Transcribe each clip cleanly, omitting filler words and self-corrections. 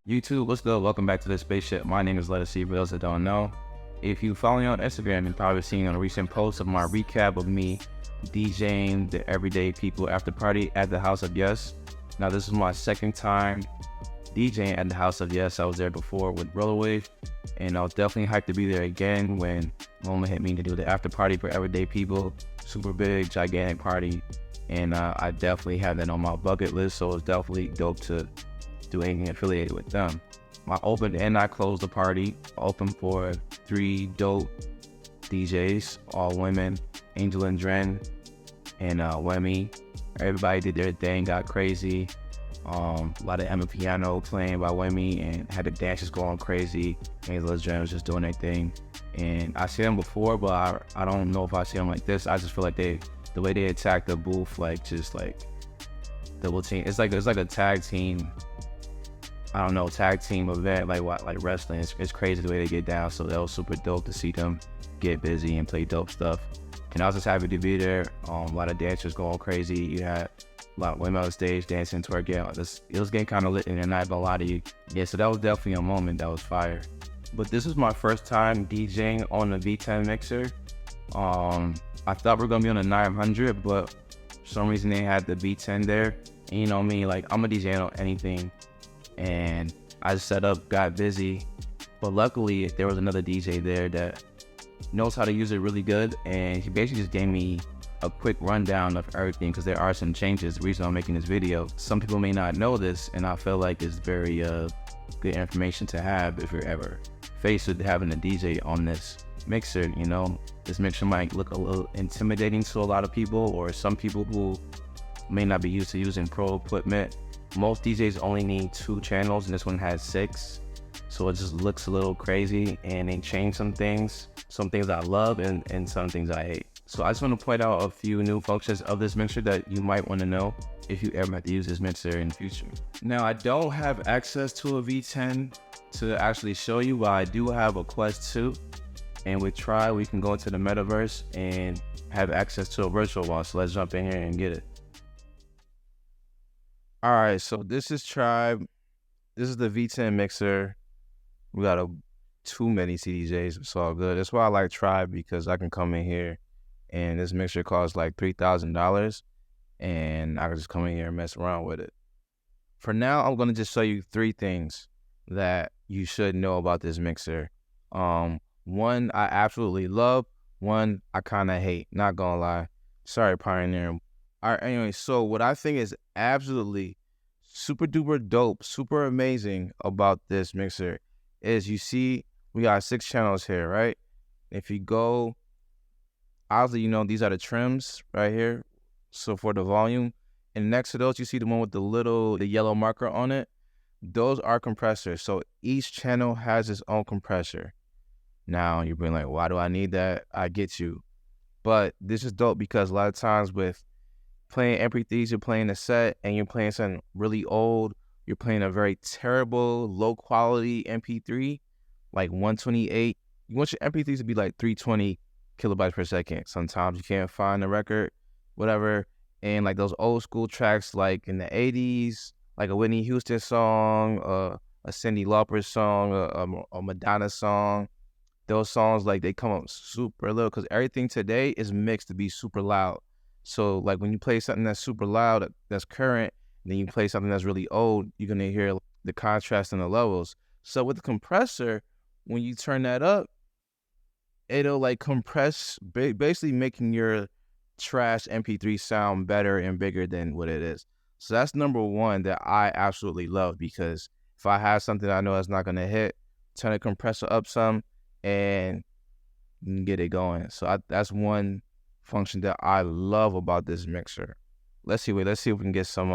YouTube, what's good? Welcome back to the spaceship. My name is Let Us See. For those that don't know, if you follow me on Instagram, you've probably seen a recent post of my recap of me DJing the Everyday People after party at the House of Yes. Now, this is my second time DJing at the House of Yes. I was there before with Rollerwave, and I was definitely hyped to be there again when moment hit me to do the after party for Everyday People. Super big, gigantic party, and I definitely have that on my bucket list, so it's definitely dope to do anything affiliated with them. I opened and I closed the party. Open for 3 dope DJs, all women, Angel and Dren, and Wemmy. Everybody did their thing, got crazy. A lot of Emma piano playing by Wemmy, and had the dancers going crazy. Angel and Dren was just doing their thing. And I see them before, but I don't know if I see them like this. I just feel like the way they attack the booth, just like double team. It's like a tag team. I don't know, tag team event, like wrestling. It's crazy the way they get down. So that was super dope to see them get busy and play dope stuff. And I was just happy to be there. A lot of dancers going crazy. You had a lot of women on stage dancing, twerking. It was getting kind of lit in the night, but a lot of you. Yeah, so that was definitely a moment that was fire. But this is my first time DJing on the v10 mixer. I thought we were gonna be on the 900, but for some reason they had the v10 there. And you know me, like I'm a DJ on anything. And I just set up, got busy, but luckily there was another DJ there that knows how to use it really good, and he basically just gave me a quick rundown of everything, because there are some changes. The reason I'm making this video, some people may not know this, and I feel like it's very good information to have if you're ever faced with having a DJ on this mixer. You know, this mixer might look a little intimidating to a lot of people, or some people who may not be used to using pro equipment. Most DJs only need 2 channels, and this one has 6. So it just looks a little crazy, and they changed some things I love and some things I hate. So I just want to point out a few new functions of this mixer that you might want to know if you ever have to use this mixer in the future. Now, I don't have access to a v10 to actually show you, but I do have a Quest 2. And with Try, we can go into the metaverse and have access to a virtual one. So let's jump in here and get it. All right, so this is Tribe. This is the v10 mixer. We got too many CDJs. It's all good. That's why I like Tribe, because I can come in here and this mixer costs like $3,000, and I can just come in here and mess around with it. For now, I'm gonna just show you 3 things that you should know about this mixer. One I absolutely love. One I kind of hate. Not gonna lie. Sorry, Pioneer. All right, anyway, so what I think is absolutely super duper dope, super amazing about this mixer is, you see we got 6 channels here, right? If you go, obviously, you know, these are the trims right here. So for the volume, and next to those, you see the one with the yellow marker on it. Those are compressors. So each channel has its own compressor. Now you're being like, why do I need that? I get you. But this is dope because a lot of times with playing MP3s, you're playing a set and you're playing something really old. You're playing a very terrible, low quality MP3, like 128. You want your MP3s to be like 320 kilobytes per second. Sometimes you can't find the record, whatever. And like those old school tracks, like in the 80s, like a Whitney Houston song, a Cyndi Lauper song, a Madonna song. Those songs, like, they come up super low because everything today is mixed to be super loud. So like when you play something that's super loud, that's current, and then you play something that's really old, you're gonna hear the contrast in the levels. So with the compressor, when you turn that up, it'll like compress, basically making your trash MP3 sound better and bigger than what it is. So that's number one that I absolutely love, because if I have something I know that's not gonna hit, turn the compressor up some and get it going. So that's one function that I love about this mixer. Let's see if we can get some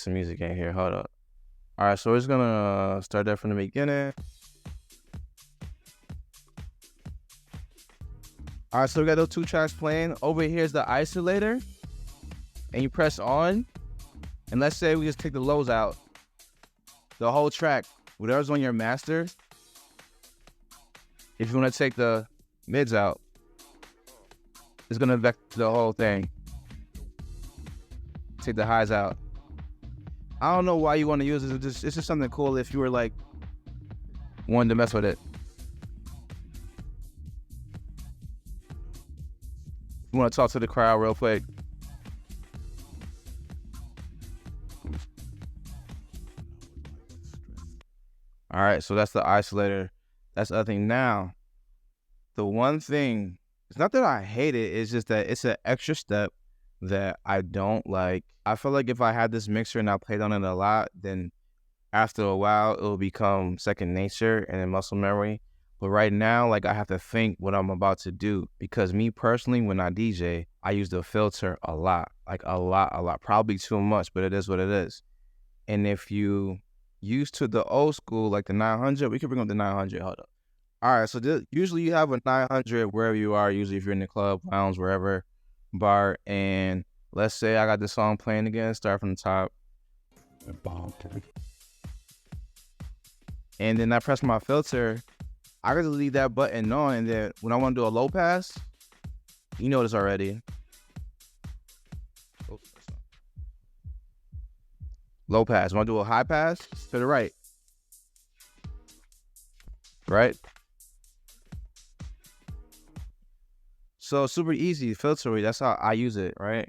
music in here. Hold up. All right, so we're just gonna start that from the beginning. All right, so we got those 2 tracks playing. Over here's the isolator, and you press on, and let's say we just take the lows out, the whole track, whatever's on your master. If you want to take the mids out, it's gonna affect the whole thing. Take the highs out. I don't know why you want to use it. It's just something cool if you were like wanting to mess with it. You want to talk to the crowd real quick? All right, so that's the isolator. That's the other thing. Now, the one thing, it's not that I hate it, it's just that it's an extra step that I don't like. I feel like if I had this mixer and I played on it a lot, then after a while, it'll become second nature and then muscle memory. But right now, like, I have to think what I'm about to do, because me personally, when I DJ, I use the filter a lot, like a lot, probably too much, but it is what it is. And if you used to the old school, like the 900, we can bring up the 900, hold up. All right, so usually you have a 900 wherever you are, usually if you're in the club, lounge, wherever, bar, and let's say I got this song playing again, start from the top. And then I press my filter, I can just leave that button on, and then when I want to do a low pass, you know this already. Low pass. Want to do a high pass? To the right. Right? So super easy, filter. That's how I use it, right?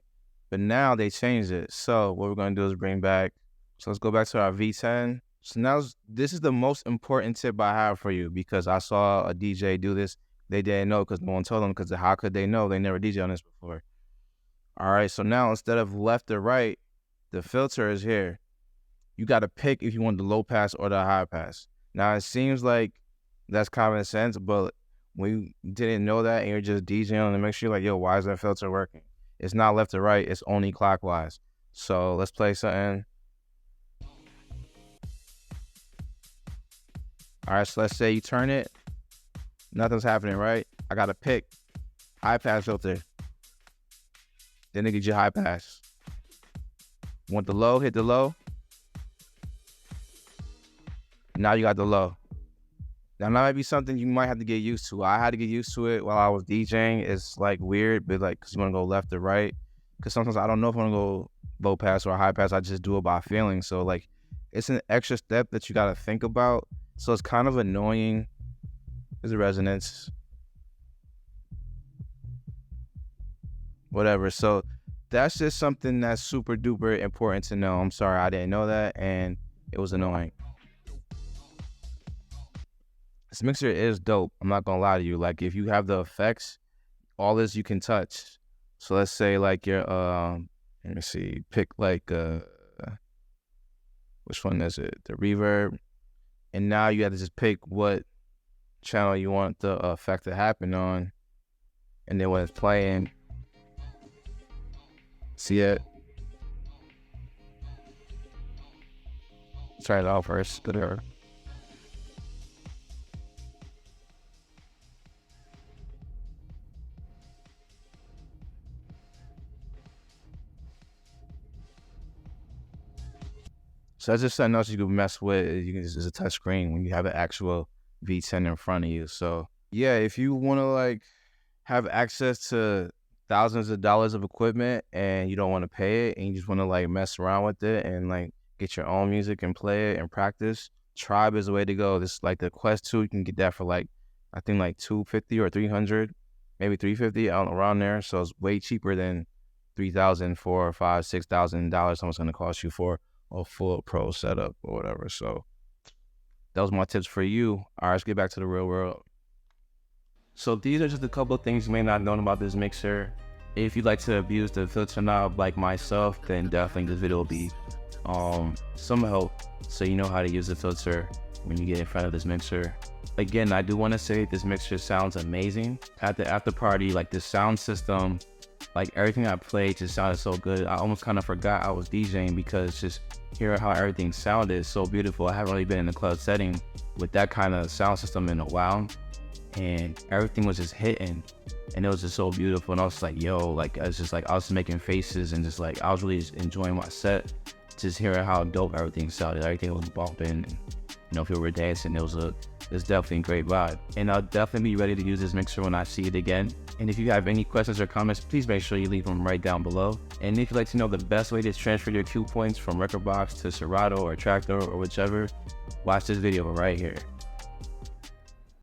But now they changed it. So what we're going to do is bring back. So let's go back to our V10. So now this is the most important tip I have for you, because I saw a DJ do this. They didn't know because no one told them, because how could they know? They never DJ on this before. All right, so now instead of left or right, the filter is here. You got to pick if you want the low pass or the high pass. Now, it seems like that's common sense, but when you didn't know that and you're just DJing on the mixer, you're like, yo, why is that filter working? It's not left or right, it's only clockwise. So let's play something. All right, so let's say you turn it, nothing's happening, right? I got to pick high pass filter. Then it gives you high pass. Want the low, hit the low. Now you got the low. Now that might be something you might have to get used to. I had to get used to it while I was DJing. It's like weird, but like, cause you want to go left or right. Cause sometimes I don't know if I want to go low pass or high pass. I just do it by feeling. So like, it's an extra step that you got to think about. So it's kind of annoying. There's a resonance. Whatever. So that's just something that's super duper important to know. I'm sorry, I didn't know that, and it was annoying. This mixer is dope. I'm not gonna lie to you. Like, if you have the effects, all this you can touch. So let's say like your let me see, pick like which one is it? The reverb. And now you have to just pick what channel you want the effect to happen on. And then when it's playing, see it? Try it out first. Whatever. So that's just something else you can mess with. You can just, it's a touch screen when you have an actual V10 in front of you. So yeah, if you want to like have access to thousands of dollars of equipment and you don't want to pay it and you just want to like mess around with it and like get your own music and play it and practice, Tribe is the way to go. This is like the Quest 2. You can get that for like, I think like $250 or $300, maybe $350 around there. So it's way cheaper than $3,000, $4,000, $5,000, $6,000 someone's going to cost you for a full pro setup or whatever. So that was my tips for you. All right, let's get back to the real world. So these are just a couple of things you may not know about this mixer. If you'd like to abuse the filter knob like myself, then definitely this video will be some help, so you know how to use the filter when you get in front of this mixer. Again, I do want to say this mixer sounds amazing. At the after party, like the sound system, like everything I played just sounded so good. I almost kind of forgot I was DJing because just hearing how everything sounded so beautiful. I haven't really been in a club setting with that kind of sound system in a while, and everything was just hitting and it was just so beautiful. And I was like, yo, like I was just making faces and just like I was really just enjoying my set, just hearing how dope everything sounded. Everything was bumping people were dancing. It's definitely a great vibe. And I'll definitely be ready to use this mixer when I see it again. And if you have any questions or comments, please make sure you leave them right down below. And if you'd like to know the best way to transfer your cue points from Rekordbox to Serato or Traktor or whichever, watch this video right here.